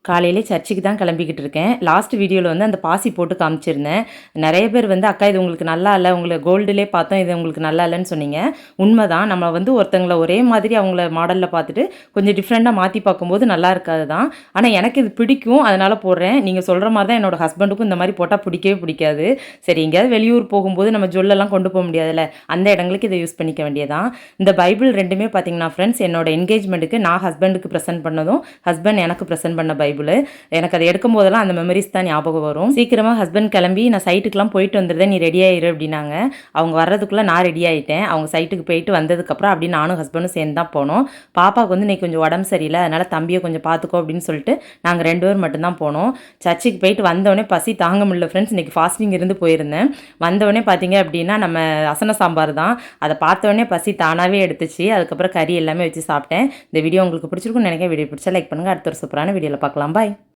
காலையிலே சர்ச்சுக்கு தான் கிளம்பிக்கிட்டு இருக்கேன். லாஸ்ட் வீடியோவில் வந்து அந்த பாசி போட்டு காமிச்சிருந்தேன். நிறைய பேர் வந்து அக்கா இது உங்களுக்கு நல்லா இல்லை, உங்களை கோல்டுலே பார்த்தோம் இது உங்களுக்கு நல்லா இல்லைன்னு சொன்னீங்க. உண்மைதான். நம்ம வந்து ஒருத்தங்கள ஒரே மாதிரி அவங்கள மாடலில் பார்த்துட்டு கொஞ்சம் டிஃப்ரெண்ட்டாக மாற்றி பார்க்கும்போது நல்லா இருக்காது தான். ஆனால் எனக்கு இது பிடிக்கும், அதனால் போடுறேன். நீங்கள் சொல்கிற மாதிரி தான் என்னோட ஹஸ்பண்டுக்கும் இந்த மாதிரி போட்டால் பிடிக்கவே பிடிக்காது. சரி எங்கேயாவது வெளியூர் போகும்போது நம்ம ஜுவல்லெல்லாம் கொண்டு போக முடியாதுல்ல, அந்த இடங்களுக்கு இதை யூஸ் பண்ணிக்க வேண்டியதான். இந்த பைபிள் ரெண்டுமே பார்த்தீங்கன்னா ஃப்ரெண்ட்ஸ், என்னோட என்கேஜ்மெண்ட்டுக்கு நான் ஹஸ்பண்டுக்கு ப்ரெசென்ட் பண்ணதும், ஹஸ்பண்ட் எனக்கு ப்ரெசென்ட் பண்ண பைபிள். எனக்கு அதை எடுக்கும் போதெல்லாம் அந்த மெமரிஸ் தான் ஞாபகம் வரும். சீக்கிரமாக ஹஸ்பண்ட் கிளம்பி நான் சைட்டுக்கெலாம் போயிட்டு வந்துடுறேன், நீ ரெடி ஆயிரு அப்படின்னாங்க. அவங்க வர்றதுக்குள்ளே நான் ரெடி ஆகிட்டேன். அவங்க சைட்டுக்கு போயிட்டு வந்ததுக்கப்புறம் அப்படி நானும் ஹஸ்பண்டும் சேர்ந்து தான் போனோம். பாப்பாவுக்கு வந்து இன்றைக்கி கொஞ்சம் உடம்பு சரியில்லை, அதனால் தம்பியை கொஞ்சம் பார்த்துக்கோ அப்படின்னு சொல்லிட்டு நாங்கள் 2 பேர் மட்டும்தான் போனோம். சர்ச்சுக்கு போயிட்டு வந்தவொடனே பசி தாங்க முடியல ஃப்ரெண்ட்ஸ். இன்றைக்கி ஃபாஸ்டிங் இருந்து போயிருந்தேன். வந்தவொடனே பார்த்தீங்க அப்படின்னா நம்ம அசன சாம்பார் தான். அதை பார்த்தவொடனே பசி தானாகவே எடுத்துச்சு. அதுக்கப்புறம் கறி எல்லாமே வச்சு சாப்பிட்டேன். இந்த வீடியோ உங்களுக்கு பிடிச்சிருக்குன்னு நினைக்கிறேன். வீடியோ பிடிச்சா லைக் பண்ணுங்கள். அடுத்த ஒரு சூப்பரான வீடியோவில் பார்க்கலாம். பாய்.